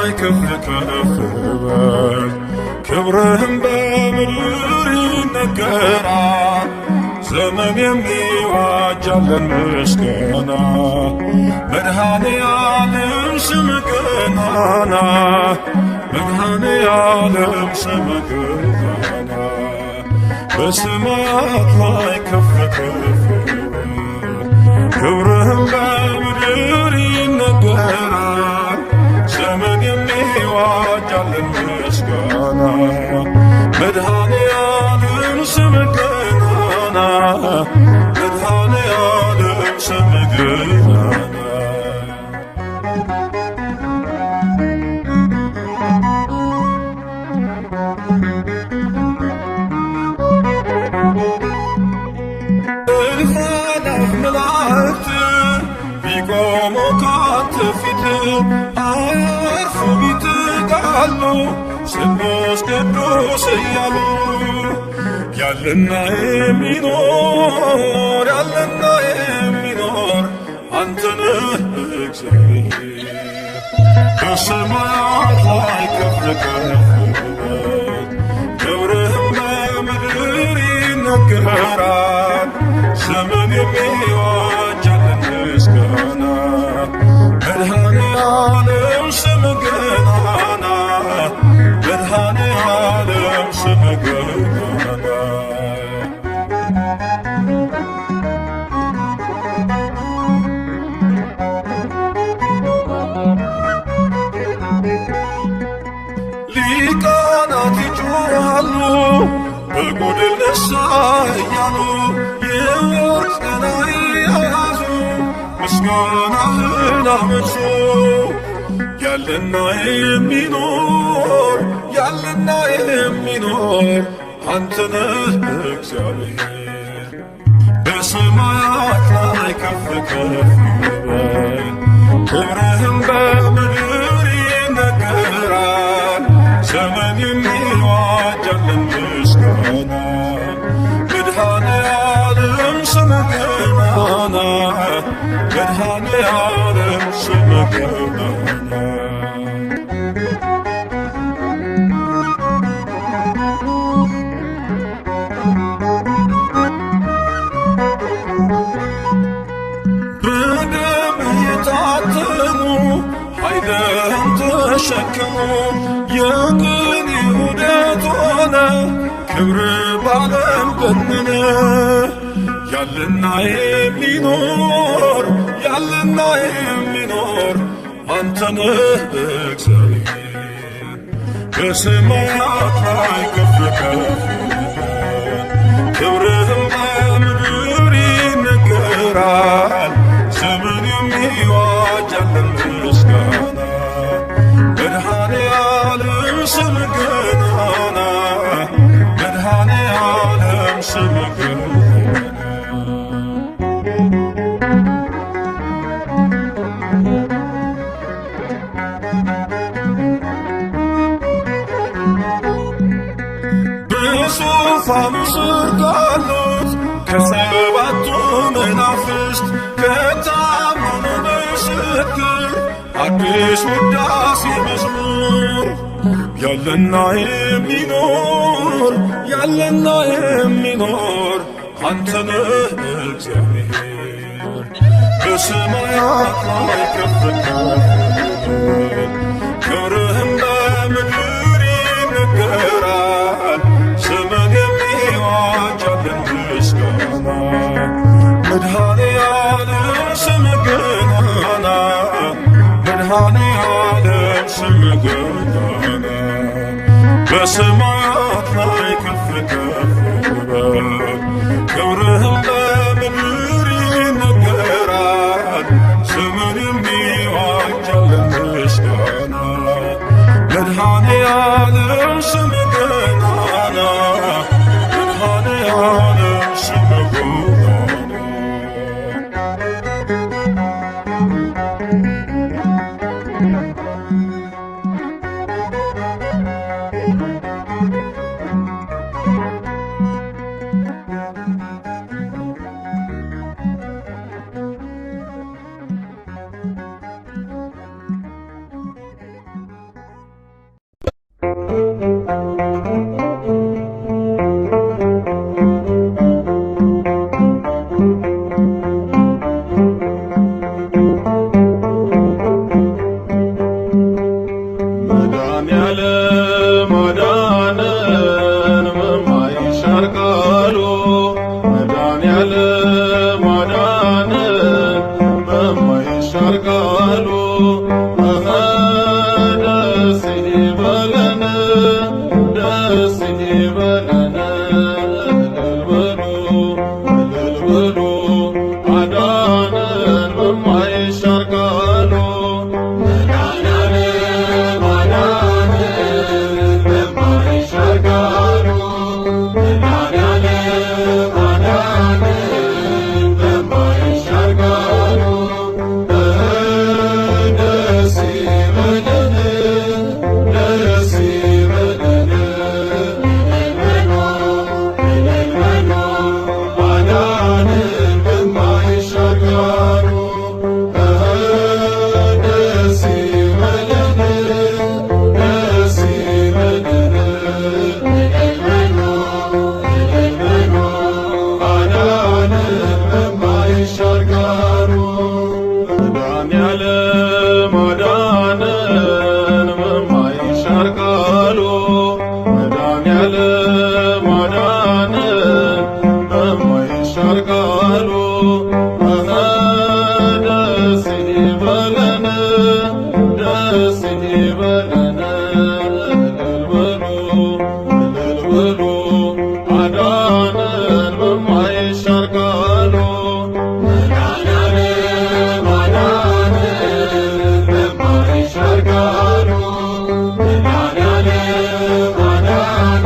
ላይ ከፍ ከፍ በል ክብርህም በምድር ይነገራል። ዘመን የሚዋጃለን ምስጋና መድኃኔዓለም ስምህ ገናና መድኃኔዓለም ስምህ ገናና በሰማያት ላይ ከፍ ከፍ በል ክብርህም በምድር ይነገራል። ዘመን የሚዋጃለን ምስጋና መድኃኔዓለም ስምህ ገናና መድኃኔዓለም ስምህ ገናና መላእክት ቢቆሙ ካንተ ፊት አያርፉ ቢትጋሉ ስሉስ ቅዱስ እያሉ ያለና የሚኖር አንተ ነህ እግዚአብሔር። በሰማያት ላይ ከፍ ከፍ በል ክብርህም በምድር ይነገራል። ዘመን የሚዋጃለን ምስጋና መድኃኔዓለም ስምህ ገናና መድኃኔዓለም ስምህ ገናና ሊቃናት ይጮኻሉ በጎድል ነሣ እያሉ የወርቅ ጽና የያዙ ምስጋናህን አመጹ። ያለና የሚኖር አንተ ነህ እግዚአብሔር። በሰማያት ላይ ከፍ ከፍ በል ክብርህም በምድር ይነገራል። ዘመን የሚዋጃለን ምስጋና መድኃኔዓለም ስምህ ገናና መድኃኔዓለም ስምህ ገናና በደምህ የታተሙ ኃይልህን ተሸከሙ የቅኔ ውህደት ሆነ ክብር ባለም ገነነ። ያለና የሚኖር አንተ ነህ እግዚአብሔር። በሰማያት ላይ ከፍ ከፍ በል ክብርህም በምድር ይነገራል። ዘመን የሚዋጃለን ምስጋና መድኃኔዓለም ስምህ ገናና መድኃኔዓለም ስምህ ገናና በዙፋኑ ስር ካሉት ከሰባቱ መናፍስት ከታመኑ ምስክር አዲስ ውዳሴ መዝሙር ያለና የሚኖር አንተ ነህ እግዚአብሔር። በሰማያት ላይ ከፍ ከፍ በል ክብርህም በምድር ይነገራል። ዘመን የሚዋጃለን ምስጋና መድኃኔዓለም ስምህ ገናና መድኃኔዓለም ስምህ ገናና በሰማያት ላይ ከፍ ከፍ በል ክብርህም በምድር ይነገራል። ዘመን የሚዋጃለን ምስጋና መድኃኔዓለም ስምህ ገናና መድኃኔዓለም ስምህ ገናና ይሻርቃሉ ደስ ይበለን ደስ ይበለን እልል በሉ አዳነን በማይሻር ቃሉ መድኃኒዓለም አዳነን በማይሻር ቃሉ መድኃኒዓለም አዳነን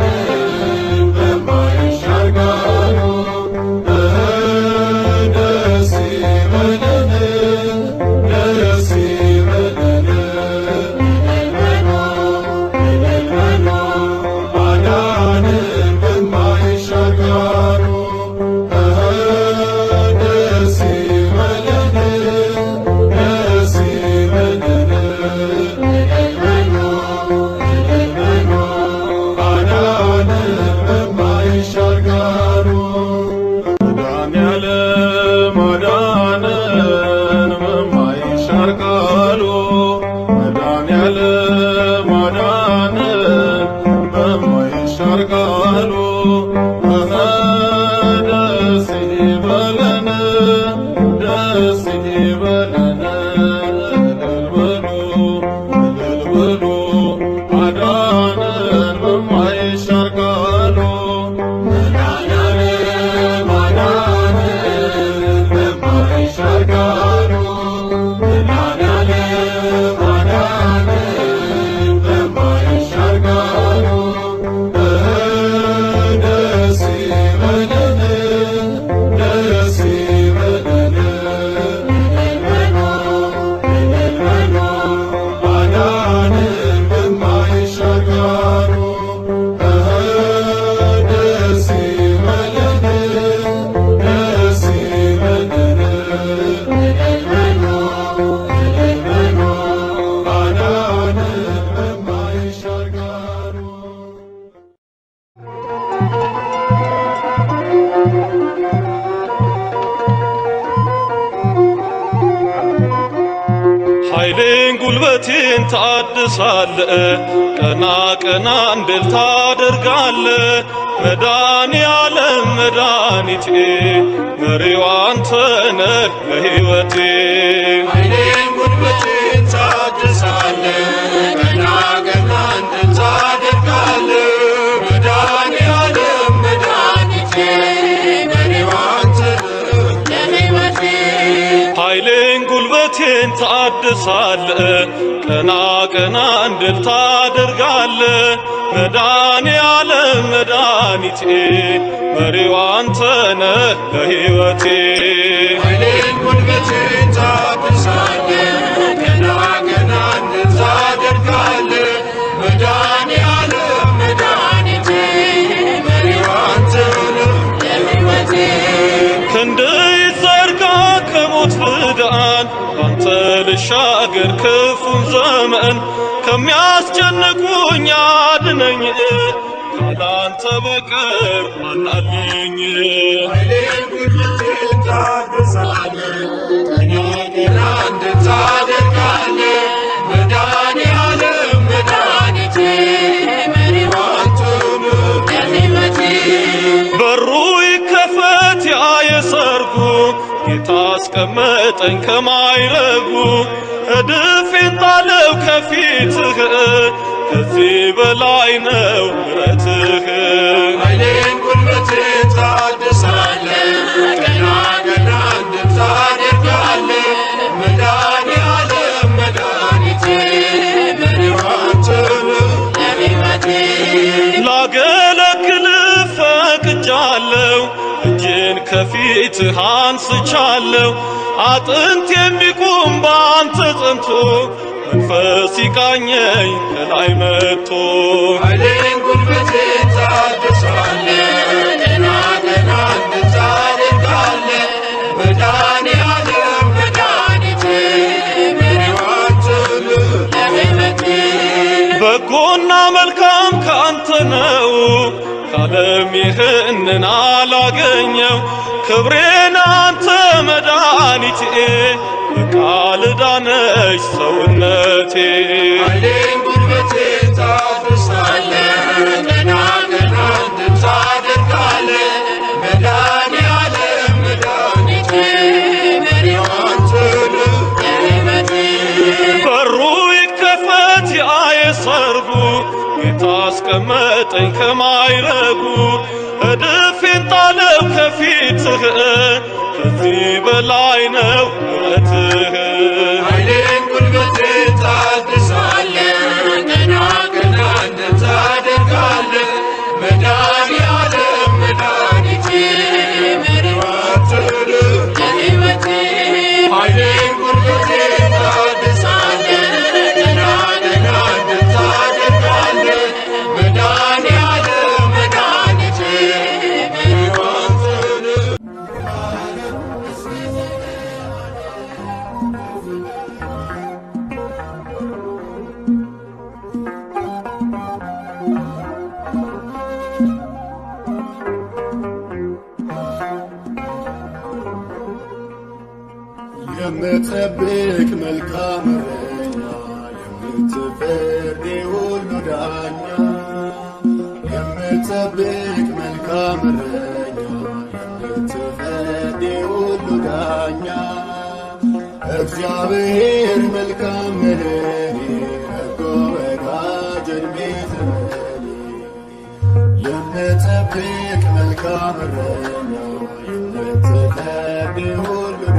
በማይሻር ቃሉ ደስ ይበለን ደስ ይበለን እልል በሉ አዳነን በማይሻር ቃሉ ደስ ይበለን ደስ ይበለን እልል በሉ አዳነን በማይሻር ቃሉ መድኃኒዓለም አዳነን በማይሻር ቃሉ መድኃኒዓለም አዳነን በማይሻር ቃሉ ደስ ይበለን ደስ ይበለን እልል በሉ አዳነን በማይሻር ቃሉ መድኃኒዓለም አዳነን በማይሻር ቃሉ መድኃኒዓለም አዳነን በማይሻር ቃሉ ደስ ይበለን ደስ ይበለን እልል በሉ አዳነን በማይሻር ቃሉ ደስ ይበለን ደስ ይበለን እልል በሉ አዳነን በማይሻር ቃሉ ኃይሌን ጉልበቴን ታድሳለ ቀና ቀና እንድል ታደርጋለ መድኃኒዓለም መድኃኒቴ መሪው አንተ ነህ ለሕይወቴ ኃይሌን ጉልበቴን ታድሳለ ቀና ቀና እንድል ታደርጋለ መድኃኒዓለም መድኃኒቴ መሪው አንተ ነህ ለሕይወቴ ኃይሌን ጉልበቴን ታድሳለ ቀና ቀና እንድል ታደርጋለ መድኃኒዓለም መድኃኒቴ መሪው አንተ ነህ ለሕይወቴ ኃይሌን ጉልበቴን ታድሳለ ቀና ቀና እንድል ታደርጋለ መድኃኒዓለም መድኃኒቴ መሪው አንተ ነህ ለሕይወቴ ክንድ ይዘርጋ ከሞት ፍዳን አንተ ልሻገር ክፉን ዘመን ከሚያስጨንቁኝ አድነኝ ካላንተ በቀር ማን አለኝ ኃይሌን ጉልበቴን ታድሳለ ቀና ቀና እንድል ታደርጋለ መድኃኒዓለም መድኃኒቴ መሪው አንተ ነህ ለሕይወቴ በሩ ይከፈት ያ የሰርጉ ጌታ አስቀመጠኝ ከማይረጉ እድፌን ጣለው ከፊትህ ከዚህ በላይ ነው ምሕረትህ ኃይሌን ጉልበቴን ታድሳለ ቀና ቀና እንድል ታደርጋለ መድኃኒዓለም መድኃኒቴ መሪው አንተ ነህ ለሕይወቴ ላገለግልህ ፈቅጃለሁ እጄን ከፊትህ አንስቻለሁ አጥንት የሚቆም በአንተ ጸንቶ መንፈስ ይቃኘኝ ከላይ መጥቶ ኃይሌን ጉልበቴን ታድሳለ ቀና ቀና እንድል ታደርጋለ መድኃኒዓለም መድኃኒቴ መሪው አንተ ነህ ለሕይወቴ በጎና መልካም ካንተ ነው ካለም ይህንን አላገኘው ክብሬን አንተ መድኃኒቴ በቃል ዳነች ሰውነቴ ኃይሌን ጉልበቴን ታድሳለ ቀና ቀና እንድል ታደርጋለ መድኃኒዓለም አስቀመጠኝ ከማይረጉ እድፌን ጣለው ከፊትህ ከዚህ በላይ ነው ምሕረትህ። ኃይሌን ጉልበቴን ታድሳለህ ቀና ቀና እንድታደርጋለህ መድኃኒዓለም መድኃኒቴ መሪዋትህ ለሕይወቴ ኃይሌን ጉልበቴን ታድሳለህ ቀና ቀና እንድታደርጋለህ መድኃኒዓለም መድኃኒቴ መሪዋትህ የምትጠብቅ መልካም እረኛ የምትፈርድ የሁሉ ዳኛ የምትጠብቅ መልካም እረኛ የምትፈርድ የሁሉ ዳኛ እግዚአብሔር መልካም ነህ በጎ ወዳጅ ዕድሜ ዘመኔ የምትጠብቅ መልካም እረኛ የምትፈርድ የሁሉ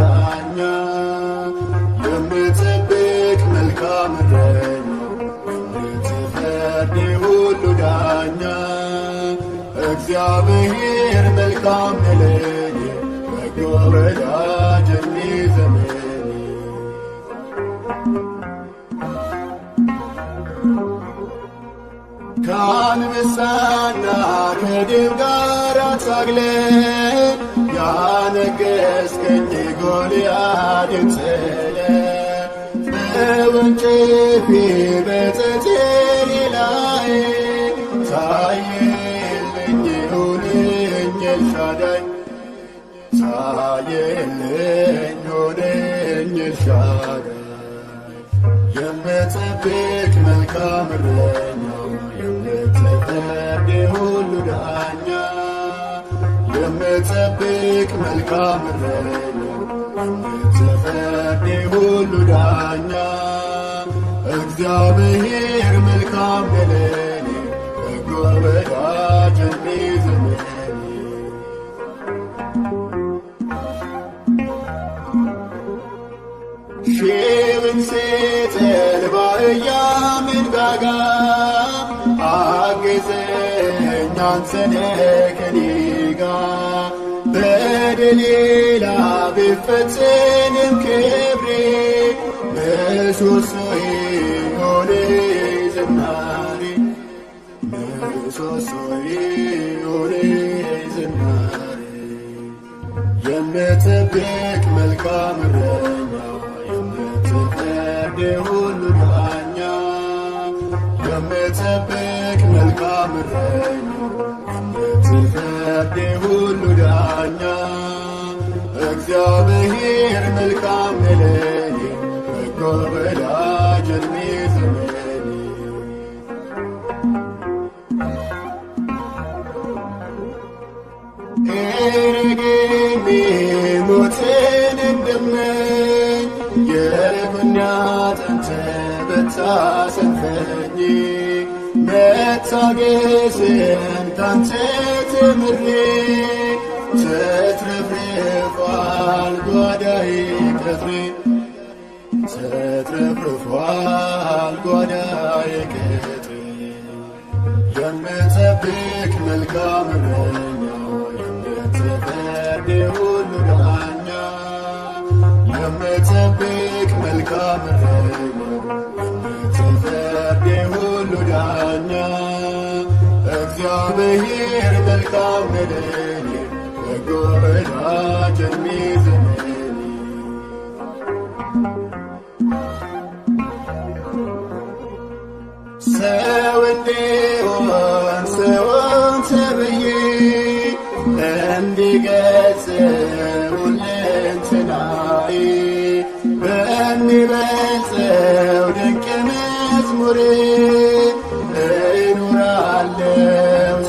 ዳኛ የምትጠብቅ መልካም እረኛ የምትፈርድ የሁሉ ዳኛ እግዚአብሔር መልካም ነህ ለኔ በጎ ወዳጅ ዕድሜ ዘመኔ ከአንበሳና ከድብ ጋር ታግለህ ያነገሥከኝ ጎልያድን ጥለህ በወንጭፌ በጠጠሬ ላይ ታየልኝ ሆነኝ ኤልሻዳይ ታየልኝ ሆነኝ ኤልሻዳይ የምትጠብቅ መልካም እረኛ የምትፈርድ የሁሉ ዳኛ የምትጠብቅ መልካም እረኛ የምትፈርድ የሁሉ ዳኛ እግዚአብሔር መልካም ነህ ለኔ በጎ ወዳጅ ዕድሜ ዘመኔ ሺውን ሴጥን በአህያ መንጋጋ አግዘኝ አንተ ነህ ከኔ ጋር በደሌላ ቢፈተንም ክብሬ ምሰሶዬ ሆነኝ ዝናሬ ምሰሶዬ ሆነኝ ዝናሬ የምትጠብቅ መልካም እረኛ የምትፈርድ የሁሉ ዳኛ የምትጠብቅ መልካም እረኛ የምትፈርድ የሁሉ ዳኛ እግዚአብሔር መልካም ነህ ለኔ በጎ ወዳጅ ዕድሜ ዘመኔ ኤረጌሜ ሞትን እንደመኝ የጎኔ አጥንት ብታሰንፈኝ መታገስን ካንተ ተምሬ ተትረፍርፏል ጓዳዬ ቅጥሬ ተትረፍርፏል ጓዳዬ ቅጥሬ የምትጠብቅ መልካም እረኛ የምትፈርድ የሁሉ ዳኛ የምትጠብቅ መልካም እረኛ የምትፈርድ የሁሉ ዳኛ እግዚአብሔር መልካም ነህ ለኔ በጎ ወዳጅ ዕድሜ ዘመኔ ሰው እንዲሆን ሰውን ተብዬ እንዲገጽ ሁለንተናዬ በሚበልጸው ድንቅ መዝሙር እኖራለሁ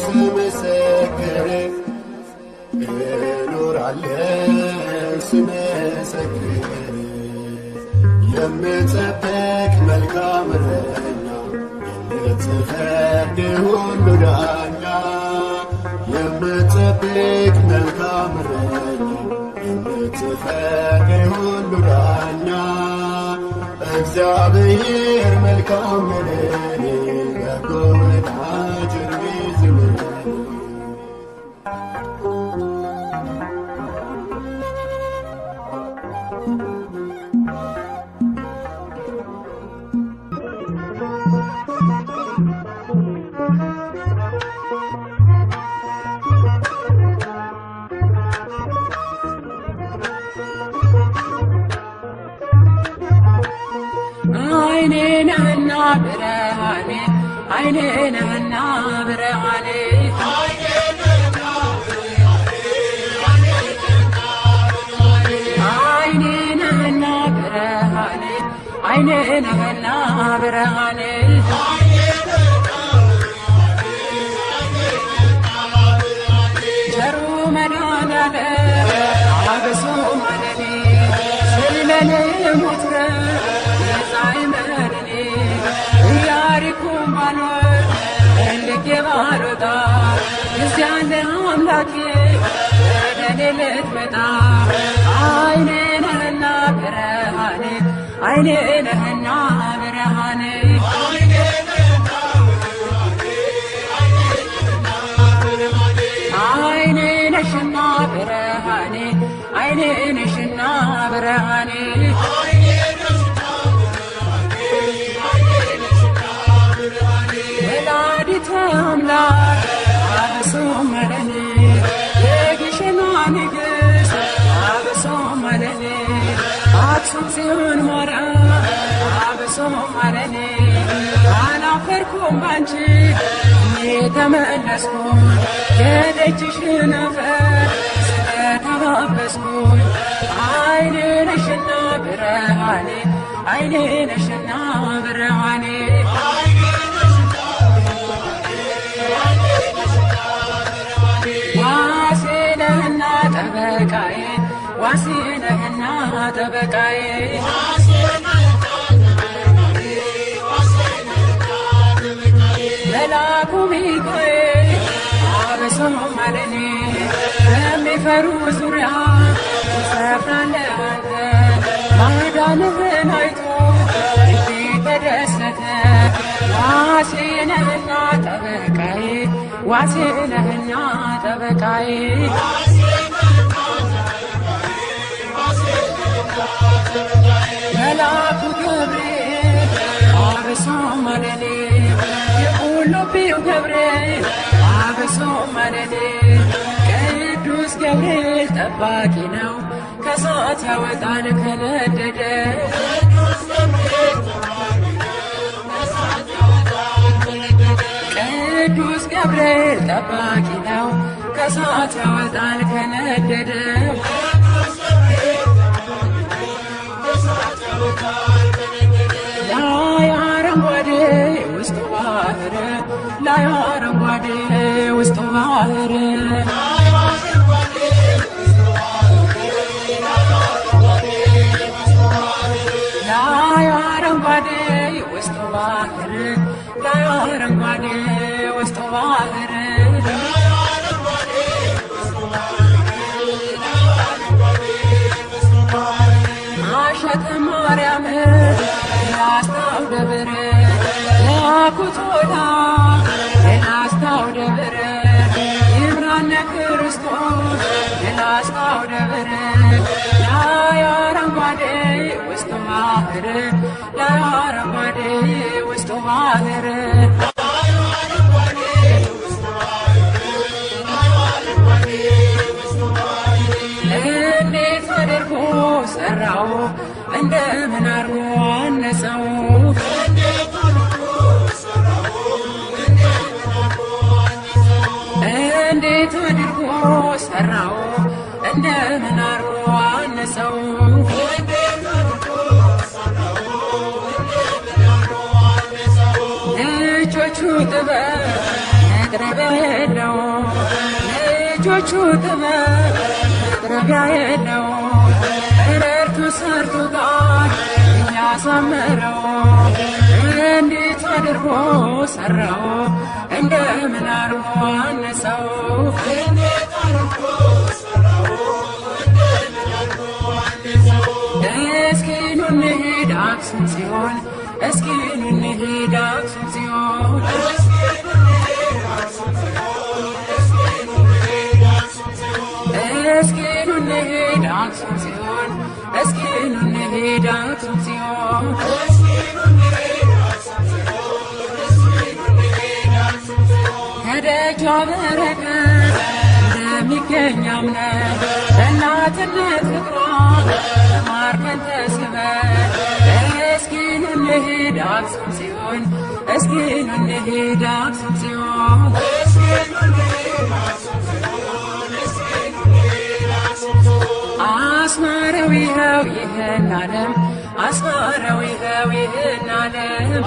ስመሰክር እኖራለሁ ስመሰክር የምትጠብቅ መልካም እረኛ የምትፈርድ የፍርድ ሁሉ ዳኛ የምትጠብቅ መልካም እረኛ የምትፈርድ ሁሉ ዳኛ እግዚአብሔር መልካም ነህ በጎ ወዳጅ ዝምር አይኔ ነህና ብርሃኔ አይኔ ነህና ብርሃኔ አይኔ ነህና ብርሃኔ አይኔ ነህና ብርሃኔ ቸሩ መድኃኔዓለም አበሶ ማለኔ ስለኔ ሞትረ የዛይመርኔ ኢያሪኮን ባኖር እንልጌ ባልወጣ እዚያለ አምላኬ ወደኔ ልትመጣ አይኔ ነህና ብርሃኔ አይኔ ነህና ብርሃኔ አይኔ ነሽና ብርሃኔ አይኔ ነሽና ብርሃኔ ወላዲተ አምላክ አበሶ ማለኔ የግሸኗ ንግሥት አበሶ ማለኔ አክሱም ጽዮን ማርያም አበሶ ማለኔ አላፈርኩም ባንቺ የተመለስኩኝ የደጅሽን አፈር ስለተባበስኩኝ አይኔ ነሽና ብርሃኔ አይኔ ነሽና ብርሃኔ ዋሴ ነህና ጠበቃዬ ዋሴ ነህና ጠበቃዬ መልአኩ ሚካኤል አበሶ ማለኔ በሚፈሩ ዙሪያ ትሰፍራለህ አንተ ማዳንህን አይቶ ልቤ ተደሰተ ዋሴ ነህና ጠበቃዬ ዋሴ ነህና ጠበቃዬ መልአኩ ገብርኤል አበሶ ማለኔ የቁልቢው ገብርኤል አበሶ ማለኔ ቅዱስ ገብርኤል ጠባቂ ነው ከእሳት ያወጣል ከነደደ ቅዱስ ገብርኤል ጠባቂ ነው ከእሳት ያወጣል ከነደደ ላይ አረንጓዴ ውስጡ ባህር ላይ አረንጓዴ ውስጡ ባህር ላይ አረንጓዴ ውስጡ ባህር ላይ አረንጓዴ ውስጡ ባህር አሸተ ማርያም ላስታው ደብር ያኩቶላ ላስታው ደብር ይብራነ ክርስቶስ ላስታው ደብር ላይ አረንጓዴ ውስጡ ባህር ላይ አረንጓዴ ውስጡ ባህር እንዴት አድርጎ ሰራው እንደምን አርጎ አነጸው እንዴት አድርጎ ሰራው እንደምን አርጎ አነጸው ልጆቹ ጥበብ መጥረቢያ የለው ልጆቹ ጥበብ መጥረቢያ የለው ረድቱ ሰርቶታል እያሳመረው እንዴት አድርጎ ሰራው እንደምን አርጎ አነሳው እስኪ ኑ እንሂድ አክሱም ጽዮን እስኪ ኑ እንሂድ አክሱም ጽዮን እስኪ ኑ እንሂድ አክሱም ጽዮን እስኪ ኑ እንሂድ አክሱም ጽዮን ከደጇ በረከት እንደሚገኝ አምነን በእናትነት ፍቅሯ ተማርከን ተስበን እስኪ ኑ እንሂድ አክሱም ጽዮን እስኪ ኑ እንሂድ አክሱም ጽዮን አስማረው ይኸው ይህን ዓለም አስማረው ይኸው ይህን ዓለም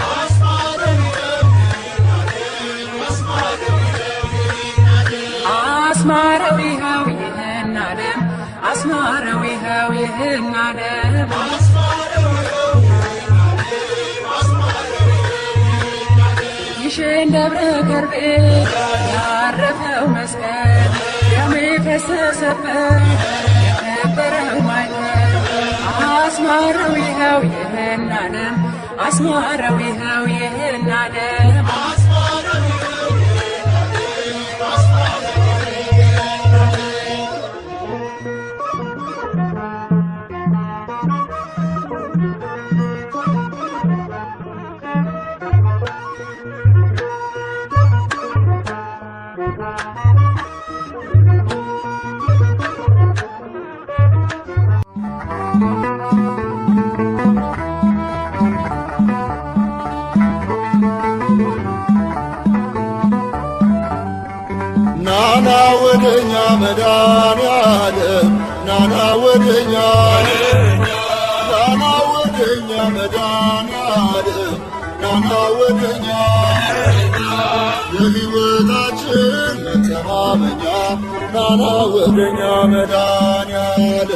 አስማረው ይኸው ይህን ዓለም አስማረው ይኸው ይህን ዓለም ይሽን ደብረ ከርቤ ያረፈው መስቀል ደሙ የፈሰሰበት የከበረው ማይተብ አስማረው ይኸው ይህን ዓለም አስማረው ይኸው ይህን ዓለም ናና ወደኛ መድኃኔዓለም ናና ወደኛ ናና ወደኛ መድኃኔዓለም ናና ወደኛ የሕይወታችን መተማመኛ ናና ወደኛ መድኃኔዓለም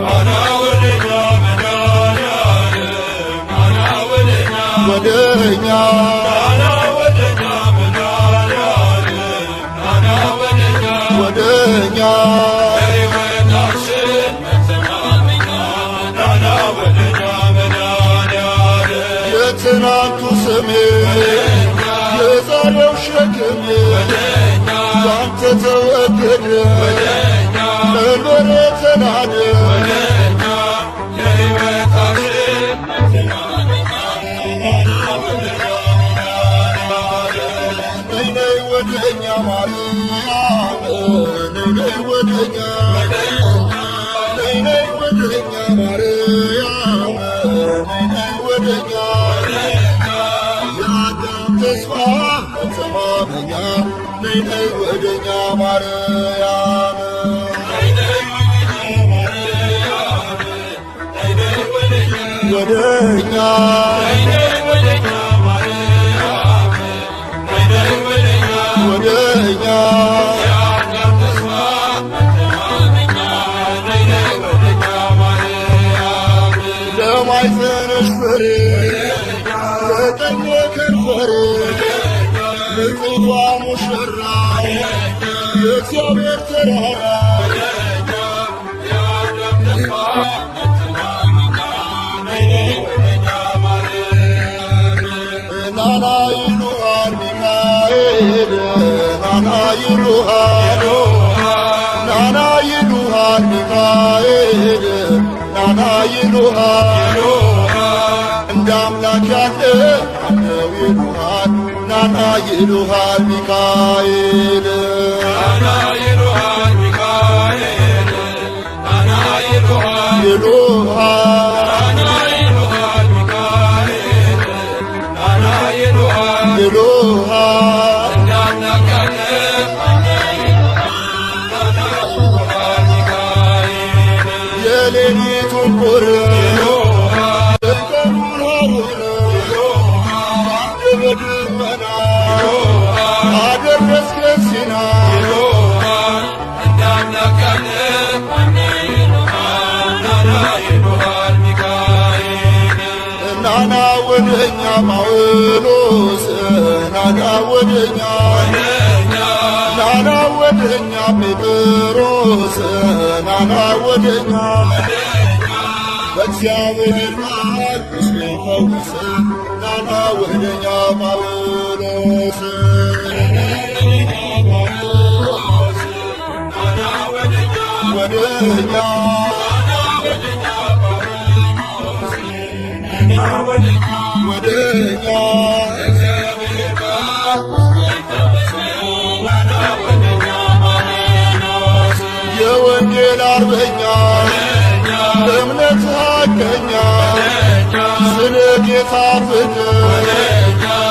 ናና ወደኛ መድኃኔዓለም ናና ወደኛ ወደኛ ወደኛ የሕይወታችን መተማመኛ ናና ወደኛ መድኃኔዓለም የትናንቱ ስሜ የዛሬው ሸክሜ ባንተ ተወገደ መንበሬ ተናደ የሕይወታችን መተማመኛ ናና ወደኛ መድኃኔዓለም ነይ ወደኛ ማርያም ነይ ወደኛ ነይ ወደኛ ማርያም ነይ ወደኛ የአዳም ተስፋ መተማመኛ ነይ ወደኛ ማርያም ወደኛ ወደኛ ለማይዘንሽ ፍሬ ለቀኝ ከንፈሬ ንጹቷ ሙሽራ የእግዚአብሔር ተራራ ናና ይሉሃል ሚካኤል ናና ይሉሃል ናና ይሉሃል ሚካኤል ናና ይሉሃል እንደ አምላክ ያለ አለው ይሉሃል ናና ይሉሃል ሚካኤል ናና ይሉሃል ሚካኤል ናና ይሉሃል ይሉሃል ናና ይሉሃል ሚካኤል ናና ይሉሃል ይሉሃል እንደ አምላክ ያለ የሌሊቱን ቁር የቀኑን ሐሩር አንተ በደመና አደረስከን ሲና እንደ አምላክ ያለ ናና ይሉሃል ሚካኤል ናና ወደኛ ማውሎ ወደኛ ጴጥሮስ ናና ወደኛ በእግዚአብሔር ቃል ቁስሌን ፈውስ ናና ወደኛ ጳውሎስ ወደኛ ወደኛ የወንጌል አርበኛ እምነት ሐቀኛ ስለ ጌታ ፍቅር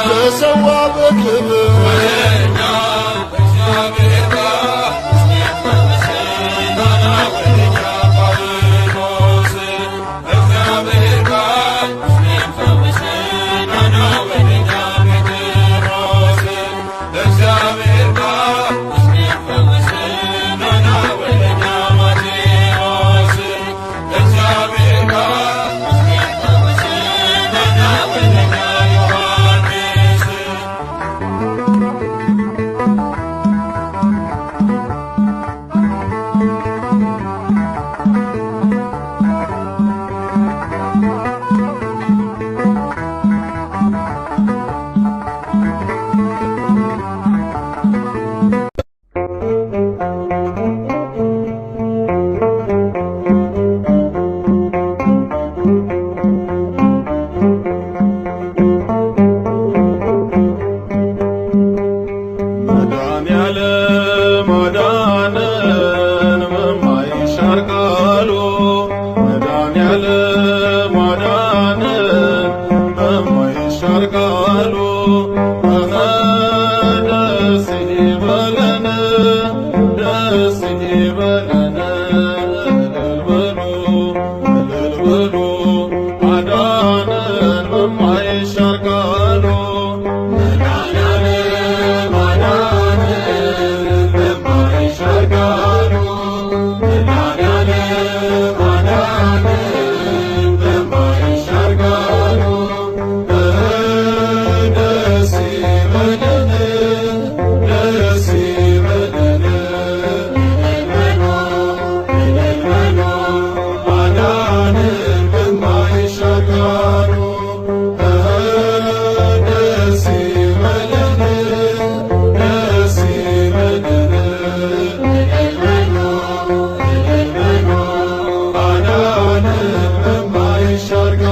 ተሰዋ በክብር Shall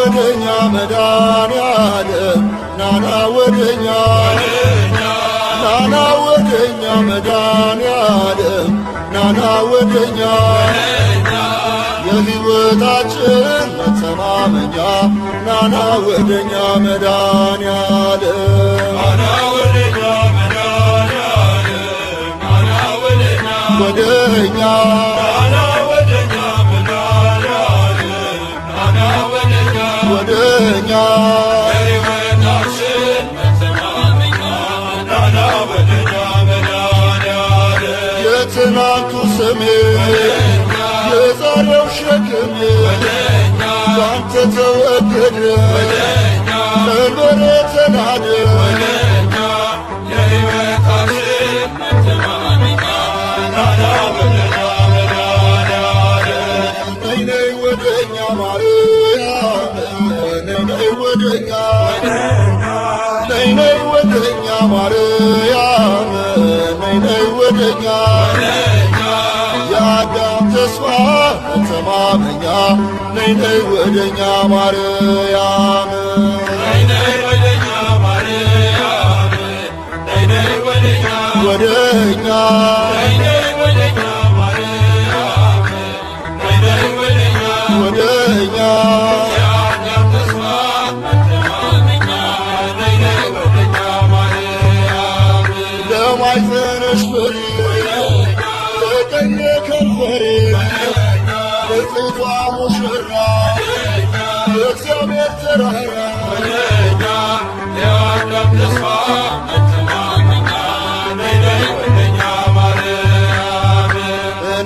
ወደኛ መድኃኒዓለም ናና ወደኛ ናና ወደኛ መድኃኒዓለም ናና ወደኛ የሕይወታችን መተማመኛ ናና ወደኛ መድኃኒዓለም ናና ወደኛ መድኃኒዓለም ናና ወደኛ ወደኛ ናና ወደኛ መድኃኒዓለም ናና ወደኛ ወደኛ የሕይወታችን መተማመኛ ናና ወደኛ መድኃኒዓለም የትናንቱ ስሜ የዛሬው ሸክሜ ባንተ ተወገደ ቀንበሬ ተናደ የሕይወታችን መተማመኛ ናና ወደኛ መድኃኒዓለም ነይ ነይ ወደኛ ማርያም ነይ ወደኛ ነይ ነይ ወደኛ ማርያም ነይ ወደኛ የአዳም ተስፋ መተማመኛ ነይ ነይ ወደኛ ማርያም ነይ ነይ ወደኛ ማርያም ነይ ነይ ወደኛ ወደኛ ነይ ነይ ወደኛ ማርያም ነይ ነይ ወደኛ ወደኛ የአዳም ተስፋ መተማመኛ ነይ ነይ ወደኛ ማርያም ለማይዘንሽ ፍሬ ከንፈሬ በጽቷ ሙሽራ የእግዚአብሔር ተራራ የአዳም ተስፋ መተማመኛ ነይ ነይ ወደኛ ማርያም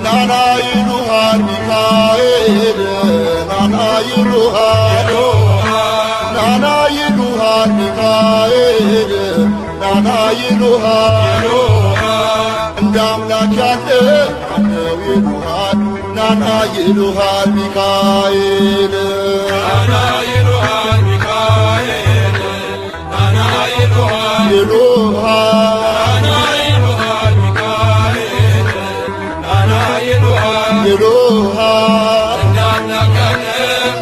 ናና ይሉሃል ሚካኤል ናና ይሉሃል ናና ይሉሃል ሚካኤል ናና ይሉሃል እንደ አምላክ ያለ ማነው ይሉሃል ናና ይሉሃል ሚካኤል ናና ይሉሃል ሚካኤል ናና ይሉሃል ይሉሃል ናና ይሉሃል ሚካኤል ናና ይሉሃል ይሉሃል እንደ አምላክ ያለ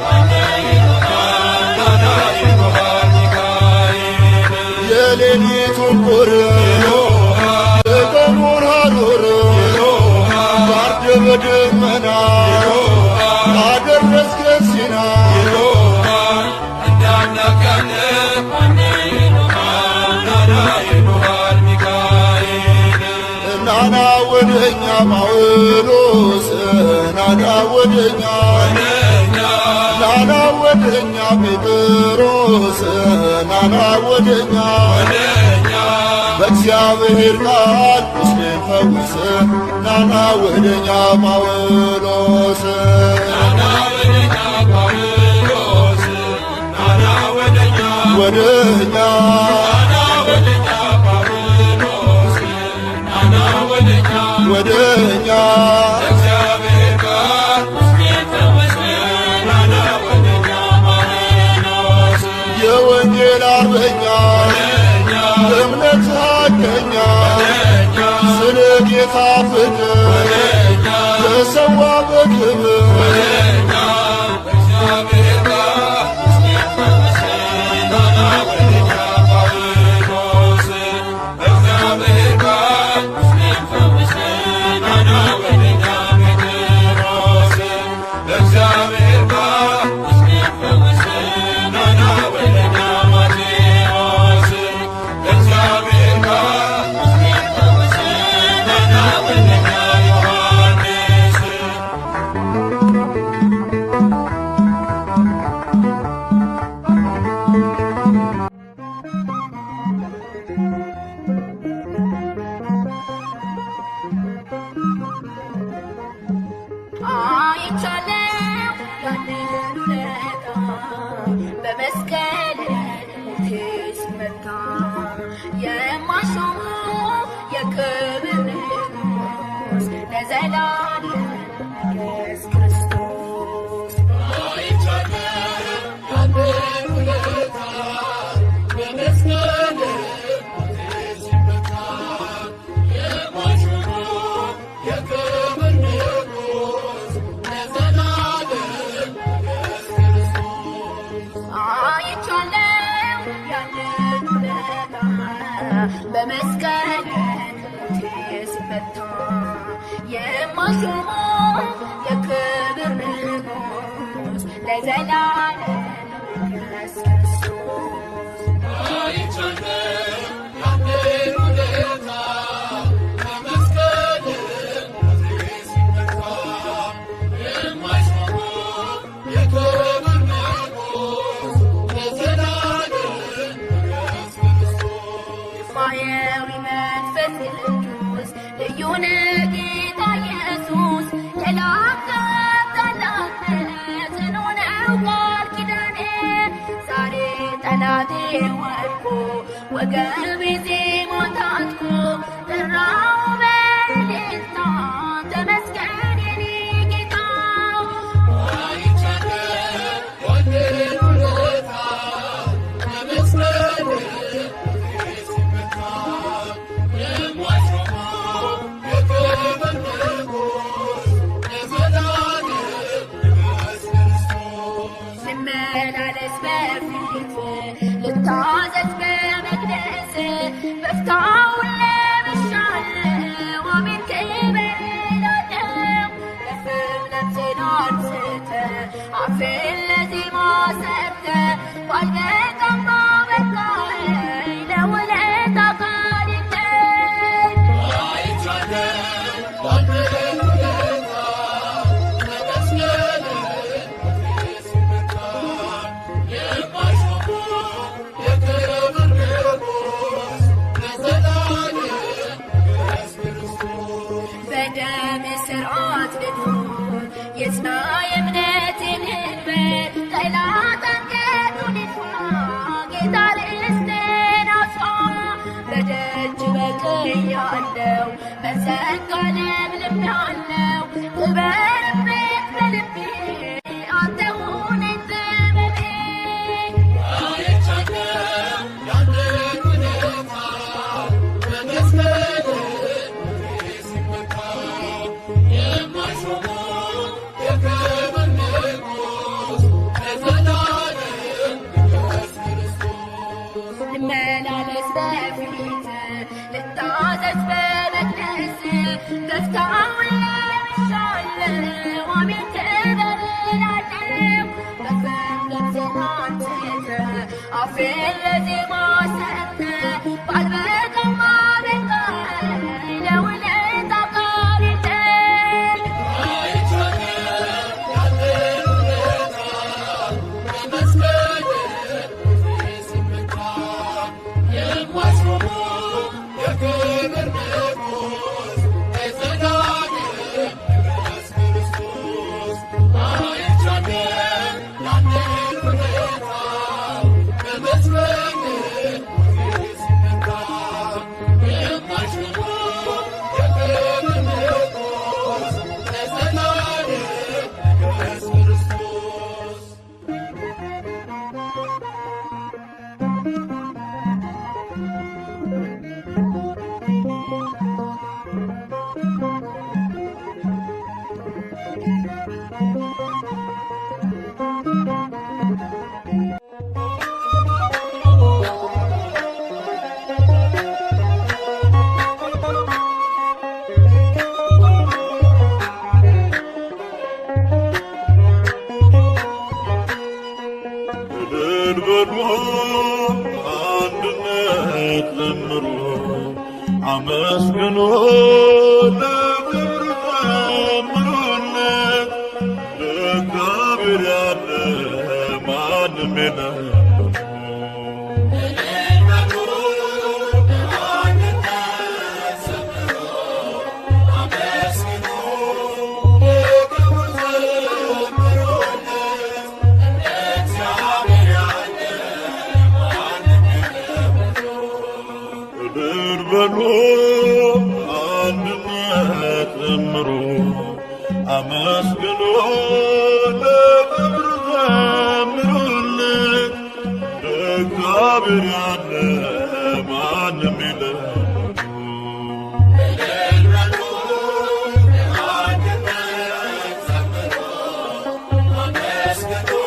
ማነው ይሉሃል ናና ይሉሃል ሚካኤል የሌሊቱን ቁር የቀኑን ሐሩር ጋርደ በደመና አደረስከን ሲና እንደ አምላክ ያለ ማነው ይሉሃል ናና ይሉሃል ሚካኤል ናና ወደኛ ጳውሎስ ናና ወደኛ ናና ወደኛ ጴጥሮስ ናና ወደኛ በእግዚአብሔር ቃል ቁስሌን ፈውስ ናና ወደኛ ጳውሎስ ናና ወደኛ ጳውሎስ ናና ወደኛ ወደኛ ናና ወደኛ ጳውሎስ ናና ወደኛ ወደኛ በእግዚአብሔር ቃል ቁስሌን ፈውስ ናና ወደኛ ጳውሎስ የወንጌል አርበኛ እምነት ሐቀኛ ስለ ጌታ ፍቅር ተሰዋ በክብር በእግዚአብሔር ቃል ቁስሌን ፈወሰ ናና ወደኛ ጳውሎስ በእግዚአብሔር ቃል ቁስሌን ፈወሰ ናና ወደኛ ጴጥሮስ በእግዚአብሔር ቃል ቁስሌን ፈወሰ ናና ወደኛ ማቴዎስ በእግዚአብሔር ቃል ቁስሌን ፈወሰ ናና ወደኛ ዮሐንስ አይቻለው ያንን ውለታ በመስቀል ሞቴ ሲመታ የማሾሙ የክብር ንጉሥ ለዘላለም ኢየሱስ ክርስቶስ አይቻለው ያንን ውለታ በመስቀል ሞቴ ሲመታ የማሾሙ የክብር ንጉሥ ለዘላለም ኢየሱስ ክርስቶስ አይቻለው ያንን ውለታ በመስቀል ሲመታ የማይሾመው የክብር ንጉሥ ለዘላለም ይንገስ ክርስቶስ። አይቻለው ያንን ውለታ በመስቀል ሲመታ የማይሾመው የክብር ማየዊ መንፈስ ቅዱስ ልዩ ነህ ጌታ ኢየሱስ የላከው ታላቅነት ጽኑ ነው ቃል ኪዳኔ ዛሬ ጠላቴ ወድቆ ወገቤ ዜማ ታጥቆ ጠራው በእልልታ ተመስገን የኔ ጌታ። ልመላለስ በፊት ልታዘዝ በመቅደስ በፍታውን ለብሻለሁ አሜን ክብር እላለሁ። ለፍም ነፍሴን አንስተህ አፌን ለዜማ ሰጥተህ ባልበቃም ባበቃኸኝ ለውለታ ቃል የለኝ። በደም ስርዓት ልፎ የጽና የእምነቴን ህልበት ጠላት አንገቱን ይድፋ ጌታ ርስቴን አስፋ በደጅ በቅያለሁ በጸጋ ለምልሜአለሁ ክበርበት በልቤ አንተ ሁነኝ ዘመኔ። ልመላለስ በፊት ልታዘዝ በመቅደስ በፍታውን ለብሻለሁ አሜን ክብር እላለሁ። በፍም ነፍሴን አንስተህ አፌን ለዜማ ሰጥተህ ባልበቃም አበቃኸኝ ለውለታ ቃል የለኝ። አንድነት ዘምሩ አመስግኑ ለክብር ዘምሩለት ለእግዚአብሔር ያለ ማንም የለም። አንድነት ዘምሩ አመስግኑ ለክብር ዘምሩለት ለእግዚአብሔር ያለ ማንም የለም። Let's go.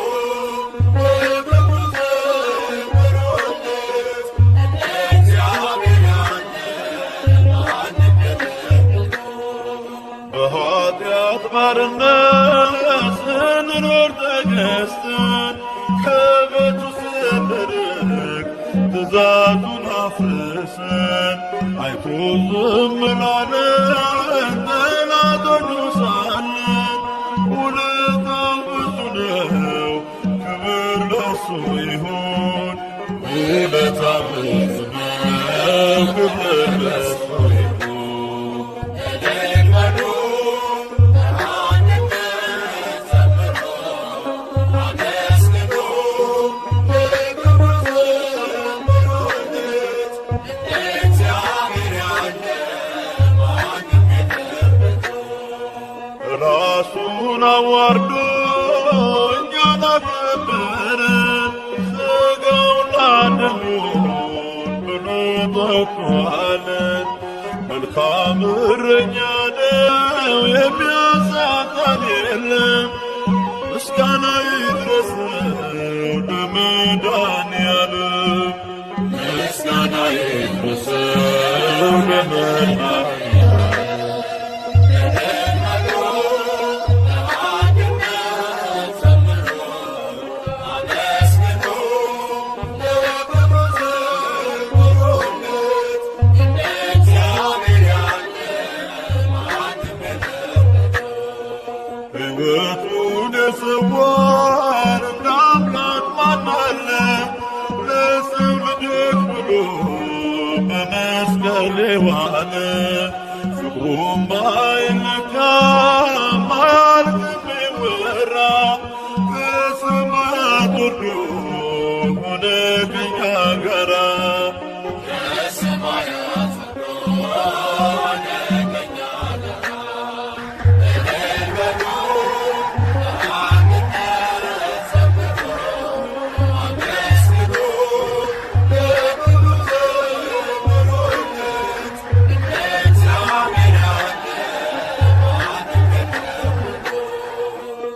ትእዛዙን አፍርሰን አይቶ ዝም ላለን ጠላቶቹ ሳለን ውለታው ብዙ ነው፣ ክብር ለእርሱ ይሁን። ውለታው ብዙ ነው፣ ክብር ለእርሱ ይሁን። ራሱን አዋርዶ እኛን አከበረን፣ ሥጋውን ለደሙን ብሎ ተኳለን። መልካም እረኛ ነው፣ የሚያሳጣን የለም። ምስጋና ይድረሰው ለመድኃኒዓለም፣ ምስጋና ይድረሰው ለመድኃኒዓለም። ሕይወቱን የሰዋን እንደ አምላክ ማን አለ? ለሰው ልጆች ብሎ በመስቀል የዋለ ፍቅሩም ባይለካ ማያልቅም የሚወራ ከሰማያት ወርዶ ሆነ ከእኛ ጋራ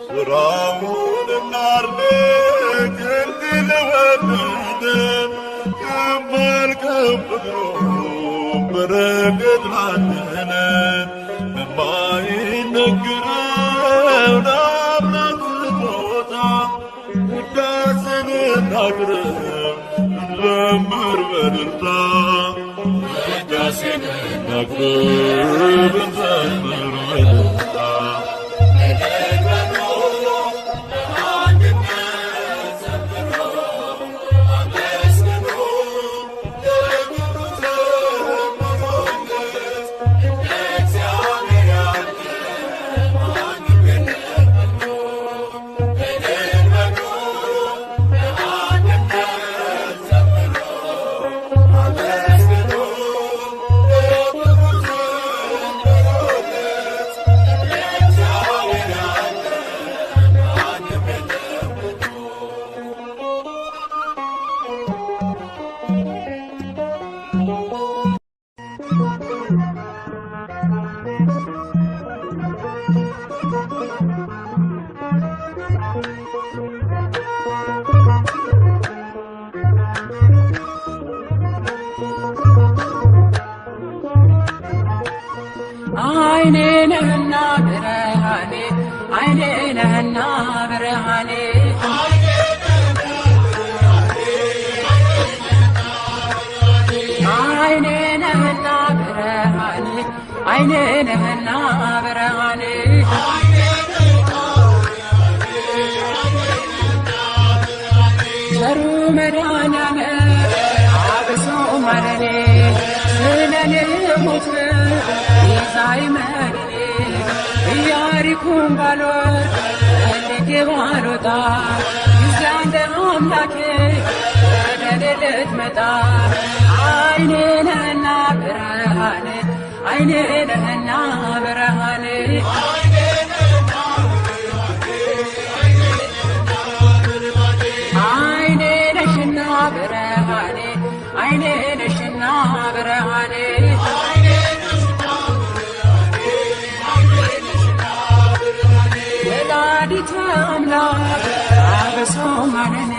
ስራውን እናድንቅ እንዲህ ለወደደን ከማያልቀው ፍቅሩ በረከት ላደለን በማይነገረው ለአምላክ ስጦታ ውዳሴን እናቅርብ እንዘምር በእልልታ ውዳሴን እናቅርብ እንዘምር በእልልታ አይኔ ነህና ብርሃኔ፣ አይኔ ነህና ብርሃኔ፣ አይኔ ነህና ብርሃኔ፣ አይኔ ነህና ብርሃኔ፣ ቸሩ መድኃኒዓለም አብሶ ማረኔ፣ ስለኔ ሞት ይዛይ መድኔ፣ ኢያሪኮን ባልወርድ ፈልጌ ባልወጣ ጊዜ አንተ አምላኬ ወደ እኔ ልትመጣ አይኔ ነህና ብርሃኔ፣ አይኔ ነህና ብርሃኔ፣ አይኔ ነሽና ብርሃኔ፣ አይኔ ነሽና ብርሃኔ፣ ወላዲተ አምላክ አብሶ ማረኔ፣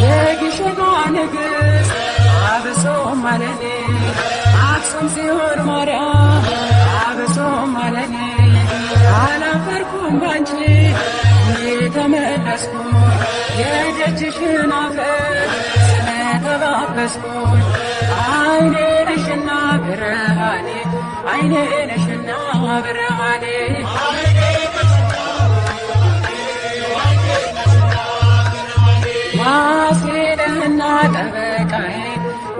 የግሸኗ ንግሥት አብሶ ማረኔ፣ አክሱም ጽዮን ማርያም አብሶ ማረኔ፣ አላፈርኩም ባንቺ የተመለስኩ የደጅሽን አፈር ስለተባበ ያለበስኩሽ አይኔ ነሽና ብርሃኔ አይኔ ነሽና ብርሃኔ ዋሴ ነህና ጠበቃዬ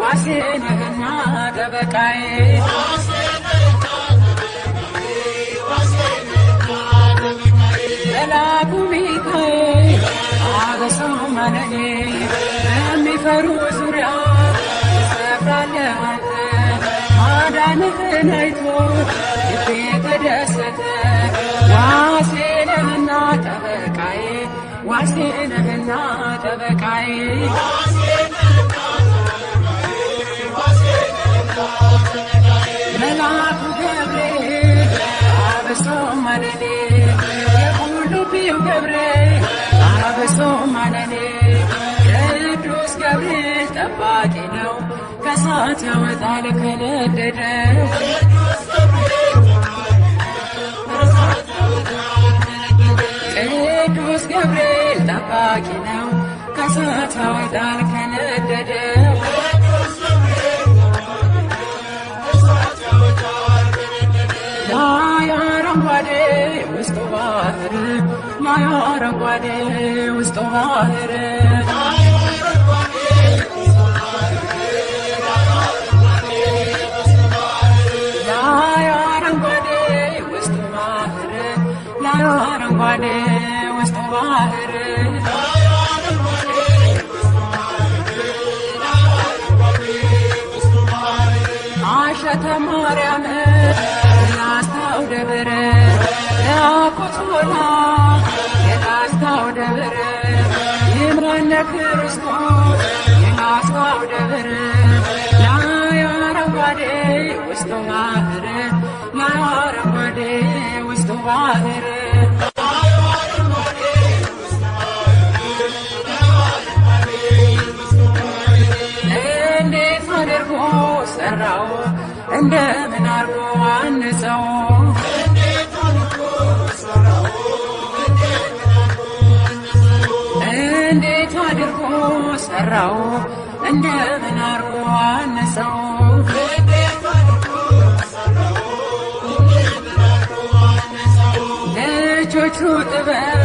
ዋሴ ነህና ጠበቃዬ መልአኩ ሚካኤል አበሳው ማለኔ በሚፈሩ ዙሪያ ትሰፍራለህ አንተ ማዳንህን አይቶ ልቤ ተደሰተ ዋሴ ነህና ጠበቃዬ ዋሴ ነህና ጠበቃዬ መልአኩ ገብርኤል አበሳው ማለኔ የሁሉቢው ገብርኤል አበሳው ማለኔ ቅዱስ ገብርኤል ጠባቂ ነው ከእሳት ያወጣል ከነደደው ቅዱስ ገብርኤል ጠባቂ ነው ከእሳት ያወጣል ከነደደው ላይ አረንጓዴ ውስጡ ባህር ላይ አረንጓዴ ውስጡ ባህር ላይ አረንጓዴ ውስጡ ባህር ላይ አረንጓዴ ውስጡ ባህር አሸተ ማርያም የላስታው ደብረ ያቁቶላ የላስታው ደብረ ይምረነ ክርስቶስ የላስታው ደብረ ላይ አረንጓዴ ውስጡ ባህር ላይ አረንጓዴ ውስጡ ባህር እንዴት አድርጎ ሰራው እንደምን አርጎ አነጸው እንዴት አድርጎ ሰራው እንደምን አርጎ አነጸው ልጆቹ ጥበብ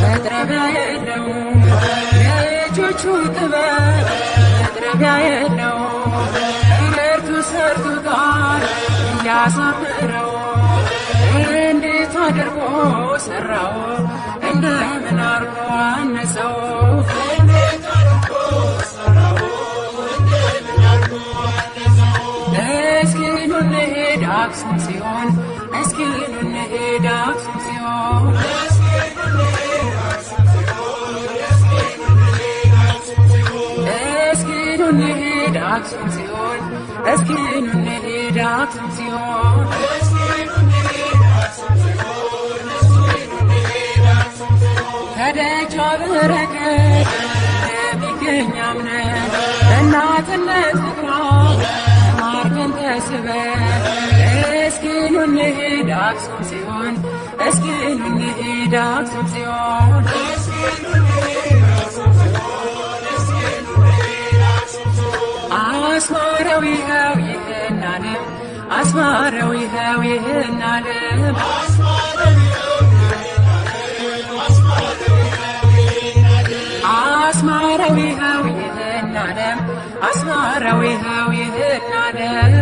መጥረቢያ የለው ልጆቹ ጥበብ መጥረቢያ የለው እርቱ ሰርቶታል እያሳምረው እንዴት አድርጎ ሰራው እንደምን አርጎ አነጸው እስኪ ኑ እንሂድ አክሱም ጽዮን እስኪ ኑ እንሂድ አክሱም ጽዮን እስኪ ኑ እንሂድ አክሱም ጽዮን እስኪ ኑ እንሂድ አክሱም ጽዮን ከደጇ በረከት የሚገኝ አምነን እናትነት ፍቅሯ ተማርከን ተስበን እስኪ ኑ እንሂድ አክሱም ጽዮን እስኪ ኑ እንሂድ አክሱም ጽዮን አስማረው ይኸው ይህን ዓለም አስማረው ይኸው ይህን ዓለም አስማረው ይኸው ይህን ዓለም አስማረው ይኸው ይህን ዓለም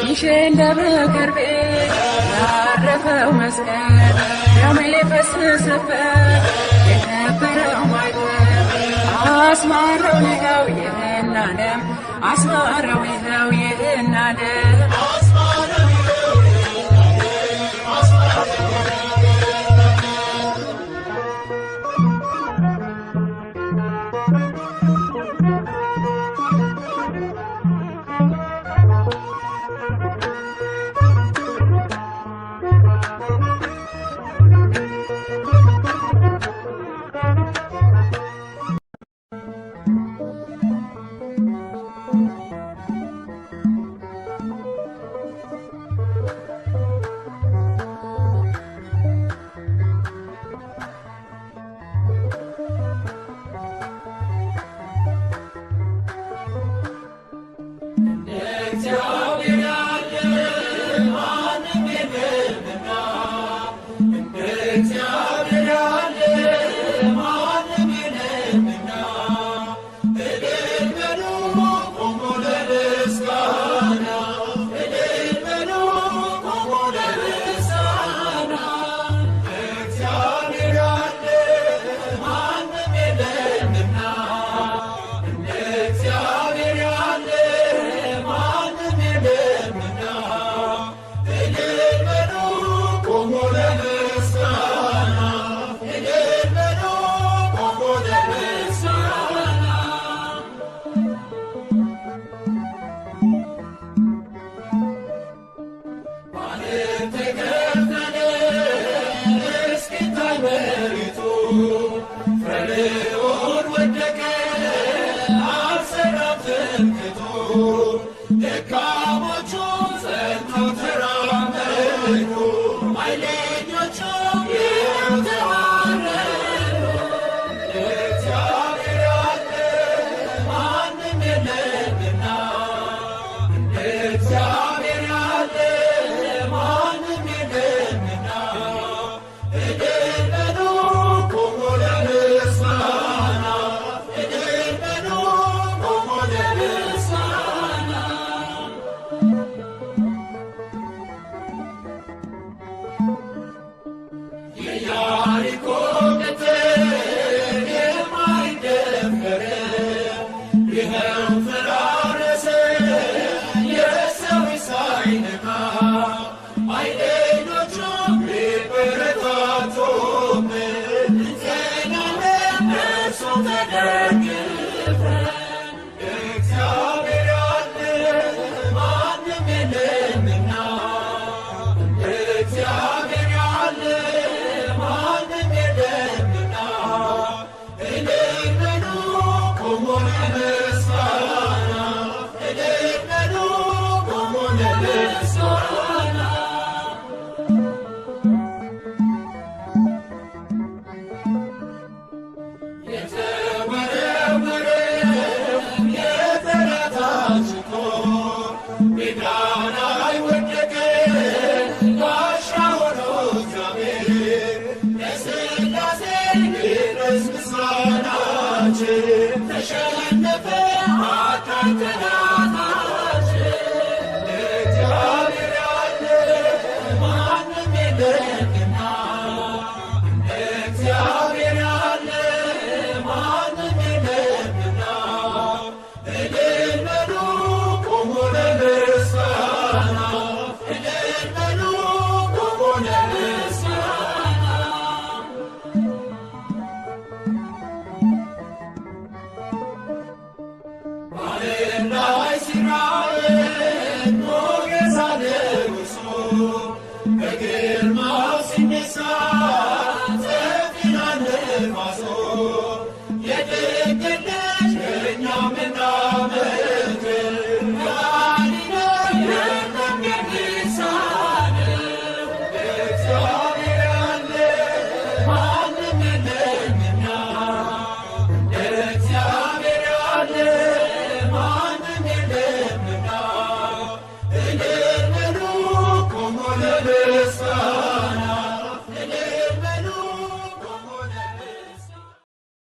ይሼን ደብረ ከርቤ ያረፈው መስቀል ደሙ የፈሰሰበት የከበረው ማይተብ አስማረው ይኸው ይህን ዓለም አስማረው ይኸው ይህን ዓለም ስምዖን ወደቀ አልሰራም ትምክህቱ ደካሞቹ ጸንተው ተራመዱ ኃይለኞቹ ይኸው ተዋረዱ እግዚአብሔር ያለ ማንም የለምና እግዚአብሔር ያለ ማንም የለምና እልል በሉ ቆሞ ለምስጋና እልል በሉ ቆሞ ለምስጋና የኢያሪኮ ቅጥር የማይደፈር ይኸው ፈራረሰ የሰው ሳይነካ ኃይለኞቹ ቢበረታቱብን እንጸናለን በእርሱ ተደግፈን እግዚአብሔር ያለ ማንም የለምና እግዚአብሔር ያለ ማንም የለምና እልል በሉ ቆሞ ለምስጋና እልል በሉ ቆሞ ለምስጋና የተወረወረ የጠላታችን ጦር ሜዳ ላይ ወደቀ ጋሻ ሆኖ እግዚአብሔር ለሥላሴ ይድረስ ምስጋናችን ተሸነፈ አዳኝ ጠላታችን እግዚአብሔር ያለ ማንም የለምና እግዚአብሔር ያለ ማንም የለምና እልል በሉ ቆሞ ለምስጋና እልል በሉ ቆሞ ለምስጋና ባህር ላይ ሲራመድ ሞገስ አልብሶ በግርማው ሲነሳ ሰፊናን ነፋሶ የድንግል ልጅ እኛ ምናመልክ መድኃኒነ የለም የሚሳነው እግዚአብሔር ያለ ማንም የለም